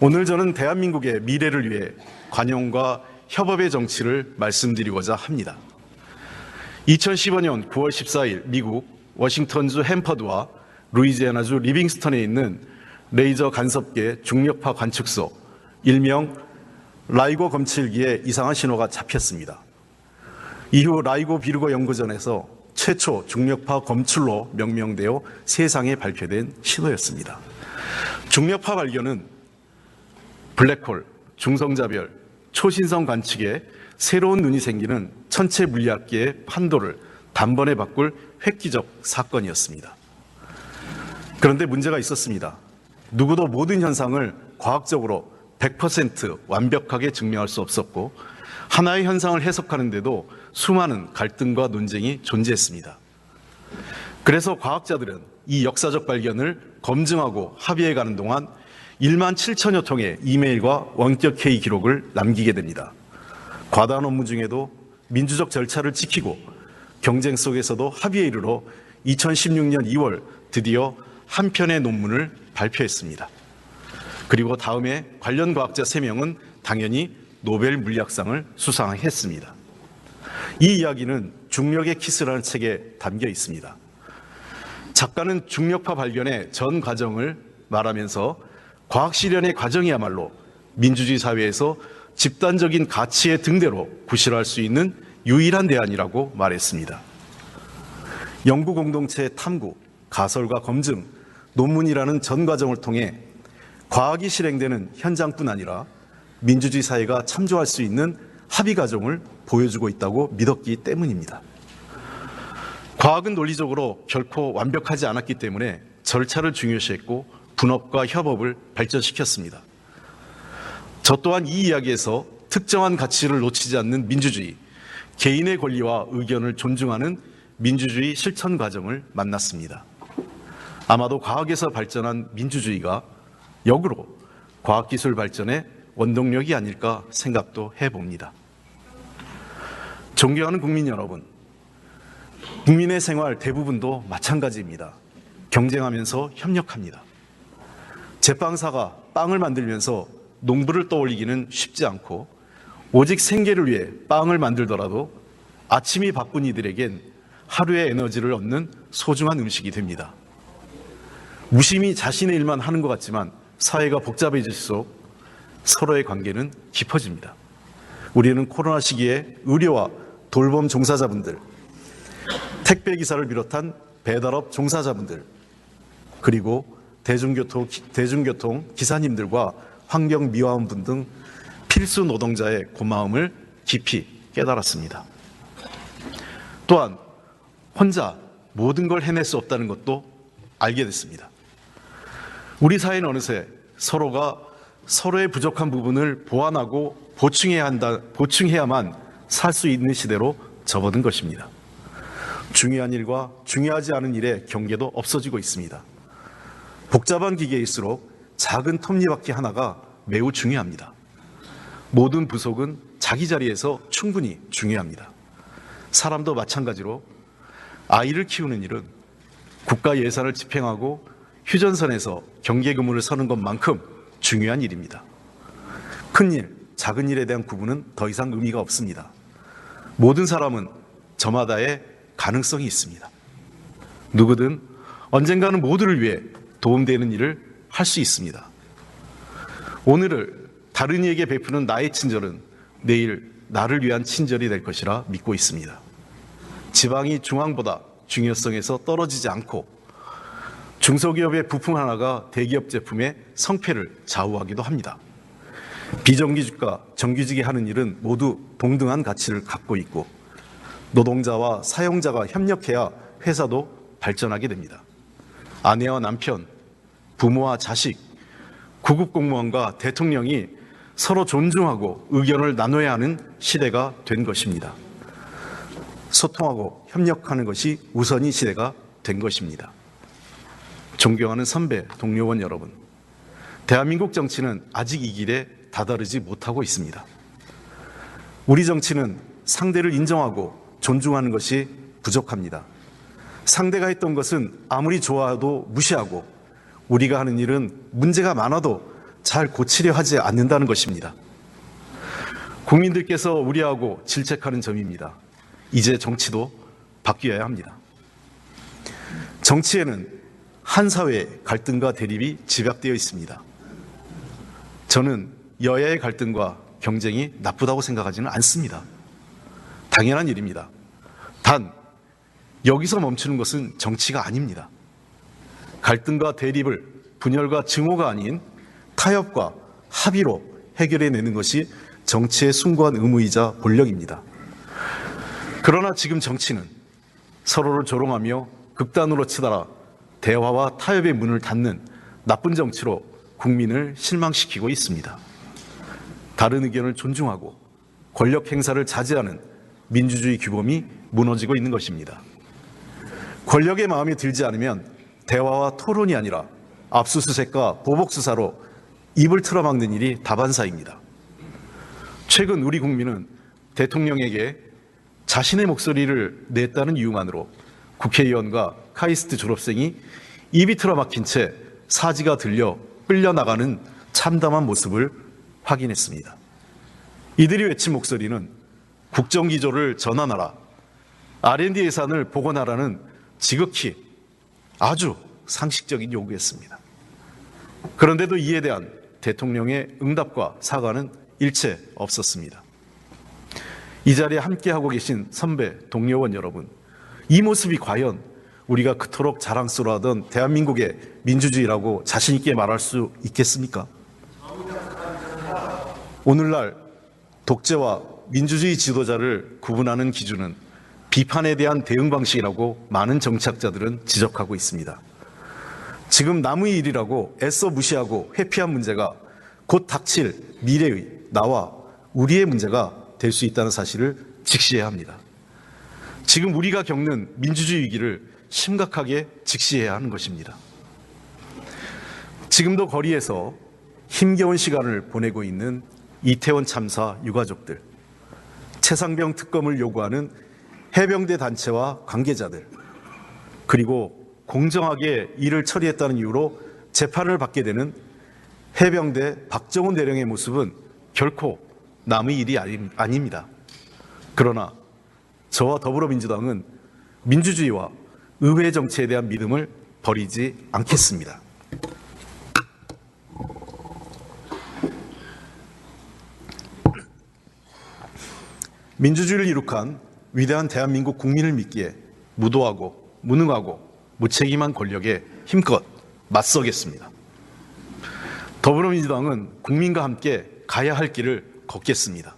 오늘 저는 대한민국의 미래를 위해 관용과 협업의 정치를 말씀드리고자 합니다. 2015년 9월 14일 미국 워싱턴주 햄퍼드와 루이지애나주 리빙스턴에 있는 레이저 간섭계 중력파 관측소, 일명 라이고 검출기에 이상한 신호가 잡혔습니다. 이후 라이고 비르고 연구전에서 최초 중력파 검출로 명명되어 세상에 발표된 신호였습니다. 중력파 발견은 블랙홀, 중성자별, 초신성 관측에 새로운 눈이 생기는 천체 물리학계의 판도를 단번에 바꿀 획기적 사건이었습니다. 그런데 문제가 있었습니다. 누구도 모든 현상을 과학적으로 100% 완벽하게 증명할 수 없었고 하나의 현상을 해석하는데도 수많은 갈등과 논쟁이 존재했습니다. 그래서 과학자들은 이 역사적 발견을 검증하고 합의해가는 동안 1만 7천여 통의 이메일과 원격 회의 기록을 남기게 됩니다. 과다한 업무 중에도 민주적 절차를 지키고 경쟁 속에서도 합의에 이르러 2016년 2월 드디어 한 편의 논문을 발표했습니다. 그리고 다음에 관련 과학자 3명은 당연히 노벨 물리학상을 수상했습니다. 이 이야기는 중력의 키스라는 책에 담겨 있습니다. 작가는 중력파 발견의 전 과정을 말하면서 과학 실현의 과정이야말로 민주주의 사회에서 집단적인 가치의 등대로 구실할 수 있는 유일한 대안이라고 말했습니다. 연구 공동체의 탐구, 가설과 검증, 논문이라는 전 과정을 통해 과학이 실행되는 현장뿐 아니라 민주주의 사회가 참조할 수 있는 합의 과정을 보여주고 있다고 믿었기 때문입니다. 과학은 논리적으로 결코 완벽하지 않았기 때문에 절차를 중요시했고 분업과 협업을 발전시켰습니다. 저 또한 이 이야기에서 특정한 가치를 놓치지 않는 민주주의, 개인의 권리와 의견을 존중하는 민주주의 실천 과정을 만났습니다. 아마도 과학에서 발전한 민주주의가 역으로 과학기술 발전의 원동력이 아닐까 생각도 해봅니다. 존경하는 국민 여러분, 국민의 생활 대부분도 마찬가지입니다. 경쟁하면서 협력합니다. 제빵사가 빵을 만들면서 농부를 떠올리기는 쉽지 않고 오직 생계를 위해 빵을 만들더라도 아침이 바쁜 이들에겐 하루의 에너지를 얻는 소중한 음식이 됩니다. 무심히 자신의 일만 하는 것 같지만 사회가 복잡해질수록 서로의 관계는 깊어집니다. 우리는 코로나 시기에 의료와 돌봄 종사자분들, 택배기사를 비롯한 배달업 종사자분들, 그리고 대중교통 기사님들과 환경미화원분 등 필수 노동자의 고마움을 깊이 깨달았습니다. 또한 혼자 모든 걸 해낼 수 없다는 것도 알게 됐습니다. 우리 사회는 어느새 서로가 서로의 부족한 부분을 보완하고 보충해야만 살 수 있는 시대로 접어든 것입니다. 중요한 일과 중요하지 않은 일의 경계도 없어지고 있습니다. 복잡한 기계일수록 작은 톱니바퀴 하나가 매우 중요합니다. 모든 부속은 자기 자리에서 충분히 중요합니다. 사람도 마찬가지로 아이를 키우는 일은 국가 예산을 집행하고 휴전선에서 경계근무를 서는 것만큼 중요한 일입니다. 큰 일, 작은 일에 대한 구분은 더 이상 의미가 없습니다. 모든 사람은 저마다의 가능성이 있습니다. 누구든 언젠가는 모두를 위해 도움되는 일을 할 수 있습니다. 오늘을 다른 이에게 베푸는 나의 친절은 내일 나를 위한 친절이 될 것이라 믿고 있습니다. 지방이 중앙보다 중요성에서 떨어지지 않고 중소기업의 부품 하나가 대기업 제품의 성패를 좌우하기도 합니다. 비정규직과 정규직이 하는 일은 모두 동등한 가치를 갖고 있고 노동자와 사용자가 협력해야 회사도 발전하게 됩니다. 아내와 남편, 부모와 자식, 구급공무원과 대통령이 서로 존중하고 의견을 나눠야 하는 시대가 된 것입니다. 소통하고 협력하는 것이 우선이 시대가 된 것입니다. 존경하는 선배, 동료원 여러분, 대한민국 정치는 아직 이 길에 다다르지 못하고 있습니다. 우리 정치는 상대를 인정하고 존중하는 것이 부족합니다. 상대가 했던 것은 아무리 좋아도 무시하고 우리가 하는 일은 문제가 많아도 잘 고치려 하지 않는다는 것입니다. 국민들께서 우려하고 질책하는 점입니다. 이제 정치도 바뀌어야 합니다. 정치에는 한 사회의 갈등과 대립이 집약되어 있습니다. 저는 여야의 갈등과 경쟁이 나쁘다고 생각하지는 않습니다. 당연한 일입니다. 단, 여기서 멈추는 것은 정치가 아닙니다. 갈등과 대립을 분열과 증오가 아닌 타협과 합의로 해결해내는 것이 정치의 숭고한 의무이자 본력입니다. 그러나 지금 정치는 서로를 조롱하며 극단으로 치달아 대화와 타협의 문을 닫는 나쁜 정치로 국민을 실망시키고 있습니다. 다른 의견을 존중하고 권력 행사를 자제하는 민주주의 규범이 무너지고 있는 것입니다. 권력의 마음에 들지 않으면 대화와 토론이 아니라 압수수색과 보복수사로 입을 틀어막는 일이 다반사입니다. 최근 우리 국민은 대통령에게 자신의 목소리를 냈다는 이유만으로 국회의원과 카이스트 졸업생이 입이 틀어막힌 채 사지가 들려 끌려나가는 참담한 모습을 확인했습니다. 이들이 외친 목소리는 국정기조를 전환하라, R&D 예산을 복원하라는 지극히 아주 상식적인 요구였습니다. 그런데도 이에 대한 대통령의 응답과 사과는 일체 없었습니다. 이 자리에 함께하고 계신 선배, 동료원 여러분, 이 모습이 과연 우리가 그토록 자랑스러워하던 대한민국의 민주주의라고 자신 있게 말할 수 있겠습니까? 오늘날 독재와 민주주의 지도자를 구분하는 기준은 비판에 대한 대응 방식이라고 많은 정치학자들은 지적하고 있습니다. 지금 남의 일이라고 애써 무시하고 회피한 문제가 곧 닥칠 미래의 나와 우리의 문제가 될 수 있다는 사실을 직시해야 합니다. 지금 우리가 겪는 민주주의 위기를 심각하게 직시해야 하는 것입니다. 지금도 거리에서 힘겨운 시간을 보내고 있는 이태원 참사 유가족들, 최상병 특검을 요구하는 해병대 단체와 관계자들, 그리고 공정하게 일을 처리했다는 이유로 재판을 받게 되는 해병대 박정훈 대령의 모습은 결코 남의 일이 아닙니다. 그러나 저와 더불어민주당은 민주주의와 의회 정치에 대한 믿음을 버리지 않겠습니다. 민주주의를 이룩한 위대한 대한민국 국민을 믿기에 무도하고 무능하고 무책임한 권력에 힘껏 맞서겠습니다. 더불어민주당은 국민과 함께 가야 할 길을 걷겠습니다.